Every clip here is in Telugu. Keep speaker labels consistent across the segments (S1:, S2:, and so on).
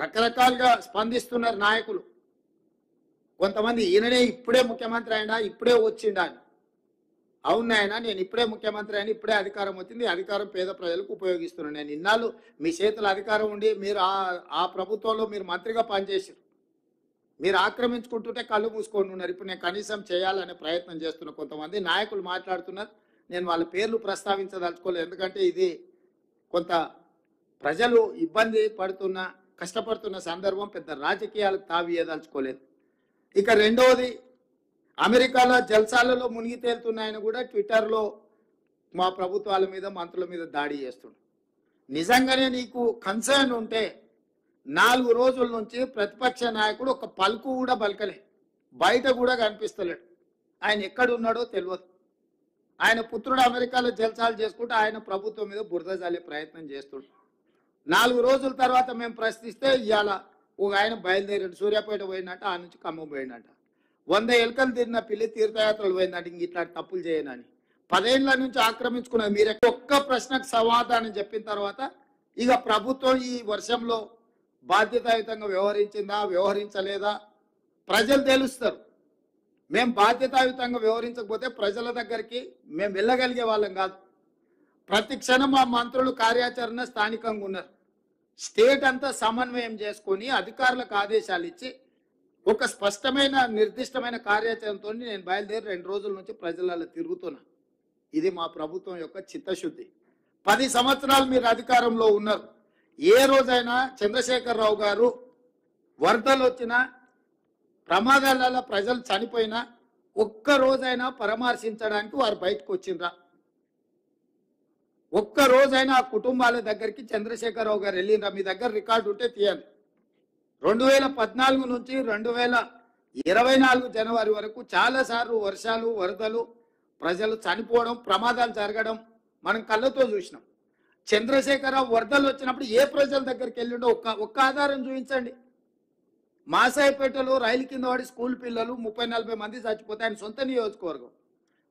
S1: రకరకాలుగా స్పందిస్తున్నారు నాయకులు. కొంతమంది ఈయననే ఇప్పుడే ముఖ్యమంత్రి అయినా ఇప్పుడే వచ్చిండా అని. అవును ఆయన, నేను ఇప్పుడే ముఖ్యమంత్రి అయినా ఇప్పుడే అధికారం వచ్చింది, అధికారం పేద ప్రజలకు ఉపయోగిస్తున్నాను. నేను ఇన్నాళ్ళు మీ చేతుల అధికారం ఉండి మీరు ఆ ప్రభుత్వంలో మీరు మంత్రిగా పనిచేసారు, మీరు ఆక్రమించుకుంటుంటే కళ్ళు మూసుకొని ఉన్నారు. ఇప్పుడు నేను కనీసం చేయాలనే ప్రయత్నం చేస్తున్న కొంతమంది నాయకులు మాట్లాడుతున్నారు. నేను వాళ్ళ పేర్లు ప్రస్తావించదలుచుకోలేదు, ఎందుకంటే ఇది కొంత ప్రజలు ఇబ్బంది పడుతున్న కష్టపడుతున్న సందర్భం, పెద్ద రాజకీయాలకు తావియదలుచుకోలేదు. ఇక రెండవది, అమెరికాలో జల్సాలలో మునిగి తేలుతున్నాయని కూడా ట్విట్టర్లో మా ప్రభుత్వాల మీద మంత్రుల మీద దాడి చేస్తుండు. నిజంగానే నీకు కన్సర్న్ ఉంటే 4 రోజుల నుంచి ప్రతిపక్ష నాయకుడు ఒక పలుకు కూడా పలకలే, బయట కూడా కనిపిస్తలేడు. ఆయన ఎక్కడున్నాడో తెలియదు. ఆయన పుత్రుడు అమెరికాలో జల్సాలు చేసుకుంటూ ఆయన ప్రభుత్వం మీద బురద జల్లే ప్రయత్నం చేస్తుండు. 4 రోజుల తర్వాత మేము ప్రశ్నిస్తే ఇవాళ ఒక ఆయన బయలుదేరాడు, సూర్యాపేట పోయినట్ట, ఆ నుంచి ఖమ్మం పోయినట్ట. 100 ఎలుకలు తిరిగిన పిల్లి తీర్థయాత్రలు పోయిందంట, ఇంక ఇట్లాంటి తప్పులు చేయనని. 10 ఏళ్ల నుంచి ఆక్రమించుకున్నది మీరే. ఒక్క ప్రశ్నకు సమాధానం చెప్పిన తర్వాత ఇక ప్రభుత్వం ఈ వర్షంలో బాధ్యతాయుతంగా వ్యవహరించిందా వ్యవహరించలేదా ప్రజలు తెలుస్తారు. మేము బాధ్యతాయుతంగా వ్యవహరించకపోతే ప్రజల దగ్గరికి మేము వెళ్ళగలిగే వాళ్ళం కాదు. ప్రతి క్షణం మా మంత్రులు కార్యాచరణ స్థానికంగా ఉన్నారు. స్టేట్ అంతా సమన్వయం చేసుకొని అధికారులకు ఆదేశాలు ఇచ్చి ఒక స్పష్టమైన నిర్దిష్టమైన కార్యాచరణతో నేను బయలుదేరి 2 రోజుల నుంచి ప్రజలలో తిరుగుతున్నా. ఇది మా ప్రభుత్వం యొక్క చిత్తశుద్ధి. 10 సంవత్సరాలు మీరు అధికారంలో ఉన్నారు. ఏ రోజైనా చంద్రశేఖరరావు గారు వరదలు వచ్చినా ప్రమాదాలలో ప్రజలు చనిపోయినా ఒక్క రోజైనా పరామర్శించడానికి వారు బయటకు వచ్చిండ్రా? ఒక్క రోజైనా ఆ కుటుంబాల దగ్గరికి చంద్రశేఖరరావు గారు వెళ్ళిండ్రా? మీ దగ్గర రికార్డు ఉంటే తీయండి. 2014 నుంచి 2024 జనవరి వరకు చాలాసార్లు వర్షాలు, వరదలు, ప్రజలు చనిపోవడం, ప్రమాదాలు జరగడం మనం కళ్ళతో చూసినాం. చంద్రశేఖరరావు వరదలు వచ్చినప్పుడు ఏ ప్రజల దగ్గరికి వెళ్ళిండో ఒక్క ఆధారం చూపించండి. మాసాయిపేటలో రైలు కింద వాడి స్కూల్ పిల్లలు 30-40 మంది చచ్చిపోతే ఆయన సొంత నియోజకవర్గం,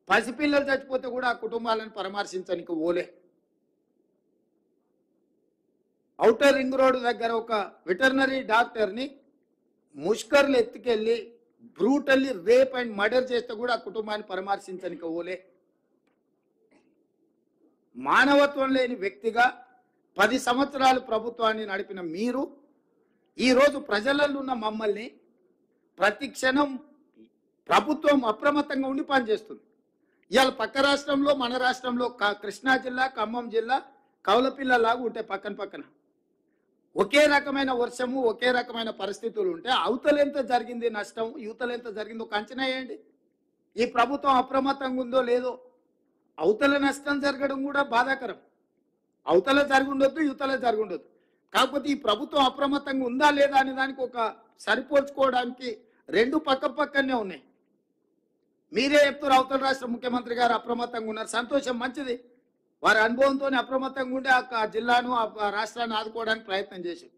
S1: పసిపిల్లలు చచ్చిపోతే కూడా ఆ కుటుంబాలను పరామర్శించడానికి ఓలే. ఔటర్ రింగ్ రోడ్డు దగ్గర ఒక వెటర్నరీ డాక్టర్ని ముష్కర్లు ఎత్తుకెళ్ళి బ్రూటల్లీ రేప్ అండ్ మర్డర్ చేస్తే కూడా ఆ కుటుంబాన్ని పరామర్శించడానికి ఓలే. మానవత్వం లేని వ్యక్తిగా 10 సంవత్సరాలు ప్రభుత్వాన్ని నడిపిన మీరు ఈరోజు ప్రజలలో ఉన్న మమ్మల్ని ప్రతి క్షణం ప్రభుత్వం అప్రమత్తంగా ఉండి పనిచేస్తుంది. ఇవాళ పక్క రాష్ట్రంలో మన రాష్ట్రంలో కృష్ణా జిల్లా, ఖమ్మం జిల్లా కౌలపిల్లలాగా ఉంటాయి పక్కన పక్కన. ఒకే రకమైన వర్షము, ఒకే రకమైన పరిస్థితులు ఉంటే అవతలెంత జరిగింది నష్టం, యువతలెంత జరిగిందో ఒక అంచనా వేయండి. ఈ ప్రభుత్వం అప్రమత్తంగా ఉందో లేదో. అవతల నష్టం జరగడం కూడా బాధాకరం. అవతల జరుగుండొద్దు, యువతల జరుగుండొద్దు. కాకపోతే ఈ ప్రభుత్వం అప్రమత్తంగా ఉందా లేదా అనే దానికి ఒక సరిపోల్చుకోవడానికి 2 పక్కనే ఉన్నాయి. మీరే చెప్తారు అవతల రాష్ట్ర ముఖ్యమంత్రి గారు అప్రమత్తంగా ఉన్నారు, సంతోషం, మంచిది. వారి అనుభవంతో అప్రమత్తంగా ఉండి ఆ జిల్లాను, ఆ రాష్ట్రాన్ని ఆదుకోవడానికి ప్రయత్నం చేశారు.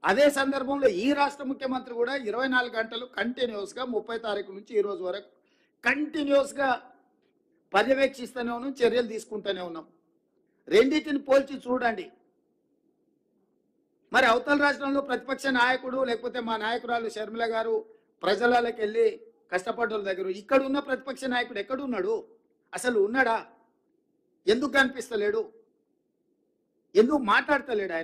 S1: అదే సందర్భంలో ఈ రాష్ట్ర ముఖ్యమంత్రి కూడా 24 గంటలు కంటిన్యూస్గా 30 తారీఖు నుంచి ఈ రోజు వరకు కంటిన్యూస్గా పర్యవేక్షిస్తూనే ఉన్నాం, చర్యలు తీసుకుంటూనే ఉన్నాం. రెండింటిని పోల్చి చూడండి. మరి అవతల రాష్ట్రంలో ప్రతిపక్ష నాయకుడు లేకపోతే మా నాయకురాలు షర్మిల గారు ప్రజలకి వెళ్ళి కష్టపడ్డల దగ్గర, ఇక్కడ ఉన్న ప్రతిపక్ష నాయకుడు ఎక్కడున్నాడు? అసలు ఉన్నాడా? ఎందుకు కనిపిస్తలేడు? ఎందుకు మాట్లాడతలేడు?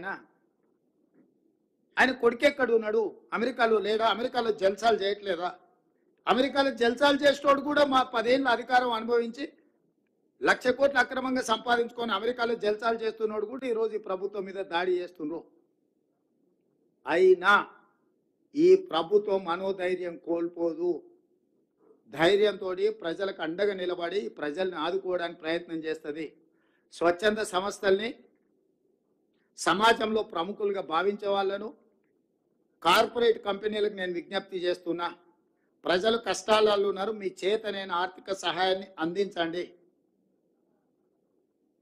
S1: ఆయన కొడుకెక్కడ ఉన్నాడు? అమెరికాలో లేడా? అమెరికాలో జల్సాలు చేయట్లేదా? అమెరికాలో జల్సాలు చేసేటోడు కూడా మా 10 ఏళ్ళ అధికారం అనుభవించి 1,00,000 కోట్లు అక్రమంగా సంపాదించుకొని అమెరికాలో జల్సాలు చేస్తున్నాడు కూడా ఈరోజు ఈ ప్రభుత్వం మీద దాడి చేస్తున్నారు. అయినా ఈ ప్రభుత్వం మనోధైర్యం కోల్పోదు. ధైర్యంతో ప్రజలకు అండగా నిలబడి ప్రజల్ని ఆదుకోవడానికి ప్రయత్నం చేస్తుంది. స్వచ్ఛంద సంస్థల్ని సమాజంలో ప్రముఖులుగా భావించే వాళ్ళను, కార్పొరేట్ కంపెనీలకు నేను విజ్ఞప్తి చేస్తున్నా, ప్రజలు కష్టాలలో ఉన్నారు, మీ చేతనైన ఆర్థిక సహాయాన్ని అందించండి.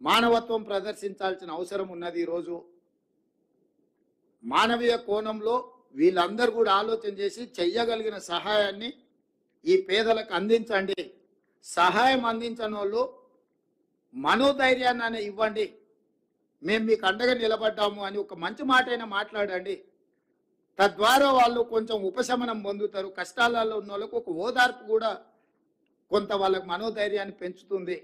S1: మానవత్వం ప్రదర్శించాల్సిన అవసరం ఉన్నది. ఈరోజు మానవీయ కోణంలో వీళ్ళందరూ కూడా ఆలోచన చేసి చెయ్యగలిగిన సహాయాన్ని ఈ పేదలకు అందించండి. సహాయం అందించని వాళ్ళు మనోధైర్యాన్ని ఇవ్వండి. మేము మీకు అండగా నిలబడ్డాము అని ఒక మంచి మాట అయినా మాట్లాడండి. తద్వారా వాళ్ళు కొంచెం ఉపశమనం పొందుతారు. కష్టాలలో ఉన్న వాళ్ళకు ఒక ఓదార్పు కూడా కొంత వాళ్ళకు మనోధైర్యాన్ని పెంచుతుంది.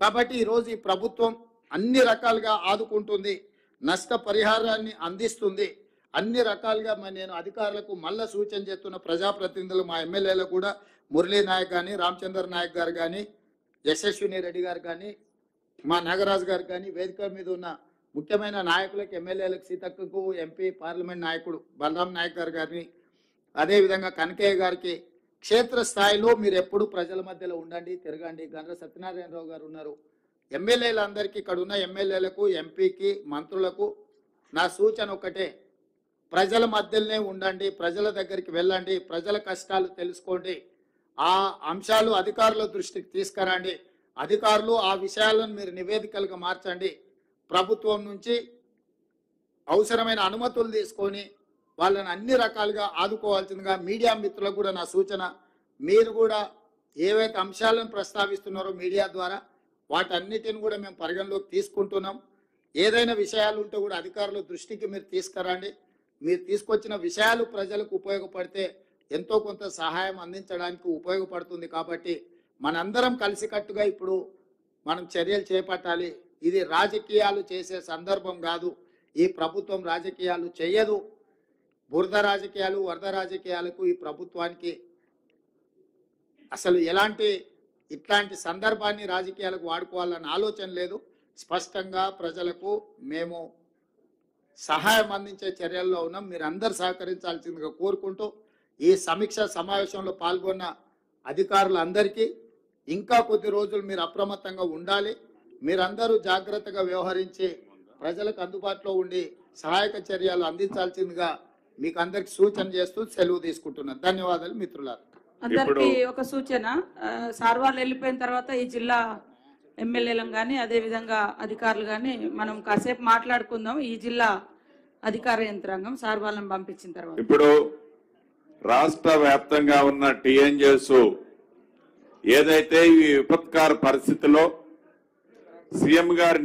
S1: కాబట్టి ఈరోజు ఈ ప్రభుత్వం అన్ని రకాలుగా ఆదుకుంటుంది, నష్టపరిహారాన్ని అందిస్తుంది. అన్ని రకాలుగా నేను అధికారులకు మళ్ళా సూచన చేస్తున్న ప్రజాప్రతినిధులు, మా ఎమ్మెల్యేలకు కూడా, మురళీ నాయక్ కానీ, రామచంద్ర నాయక్ గారు కానీ, యశస్విని రెడ్డి గారు కానీ, మా నాగరాజు గారు కానీ, వేదిక మీద ఉన్న ముఖ్యమైన నాయకులకు, ఎమ్మెల్యేలకు, సీతక్కకు, ఎంపీ పార్లమెంట్ నాయకుడు బలరాం నాయక్ గారు కానీ, అదేవిధంగా కనకయ్య గారికి, క్షేత్రస్థాయిలో మీరు ఎప్పుడు ప్రజల మధ్యలో ఉండండి, తిరగండి. గండ్ర సత్యనారాయణరావు గారు ఉన్నారు. ఎమ్మెల్యేలందరికీ, ఇక్కడ ఉన్న ఎమ్మెల్యేలకు, ఎంపీకి, మంత్రులకు నా సూచన ఒకటే, ప్రజల మధ్యలోనే ఉండండి, ప్రజల దగ్గరికి వెళ్ళండి, ప్రజల కష్టాలు తెలుసుకోండి, ఆ అంశాలు అధికారుల దృష్టికి తీసుకురండి, అధికారులు ఆ విషయాలను మీరు నివేదికలుగా మార్చండి. ప్రభుత్వం నుంచి అవసరమైన అనుమతులు తీసుకొని వాళ్ళని అన్ని రకాలుగా ఆదుకోవాల్సిందిగా మీడియా మిత్రులకు కూడా నా సూచన. మీరు కూడా ఏవైతే అంశాలను ప్రస్తావిస్తున్నారో మీడియా ద్వారా వాటన్నిటిని కూడా మేము పరిగణలోకి తీసుకుంటున్నాం. ఏదైనా విషయాలు ఉంటే కూడా అధికారుల దృష్టికి మీరు తీసుకురండి. మీరు తీసుకొచ్చిన విషయాలు ప్రజలకు ఉపయోగపడితే ఎంతో కొంత సహాయం అందించడానికి ఉపయోగపడుతుంది. కాబట్టి మనందరం కలిసికట్టుగా ఇప్పుడు మనం చర్యలు చేపట్టాలి. ఇది రాజకీయాలు చేసే సందర్భం కాదు. ఈ ప్రభుత్వం రాజకీయాలు చేయదు. బురద రాజకీయాలు, వరద రాజకీయాలకు ఈ ప్రభుత్వానికి అసలు ఇట్లాంటి సందర్భాన్ని రాజకీయాలకు వాడుకోవాలన్న ఆలోచన లేదు. స్పష్టంగా ప్రజలకు మేము సహాయం అందించే చర్యల్లో ఉన్నాం. మీరు అందరు సహకరించాల్సిందిగా కోరుకుంటూ ఈ సమీక్ష సమావేశంలో పాల్గొన్న అధికారులందరికీ ఇంకా కొద్ది రోజులు మీరు అప్రమత్తంగా ఉండాలి. మీరందరూ జాగ్రత్తగా వ్యవహరించి ప్రజలకు అందుబాటులో ఉండి సహాయక చర్యలు అందించాల్సిందిగా మీకు అందరికి సూచన చేస్తూ సెలవు తీసుకుంటున్నాను. ధన్యవాదాలు మిత్రులారా.
S2: అందరికి ఒక సూచన, సార్ వాళ్ళు వెళ్ళిపోయిన తర్వాత ఈ జిల్లా ఎమ్మెల్యేలం కానీ అదే విధంగా అధికారులు కానీ మనం కాసేపు మాట్లాడుకుందాం. ఈ జిల్లా అధికార యంత్రాంగం సార్ వాళ్ళని పంపించిన తర్వాత
S3: ఇప్పుడు రాష్ట్ర వ్యాప్తంగా ఉన్న టీఎన్జేస్ ఏదైతే ఈ విపత్కర పరిస్థితిలో సీఎం గారి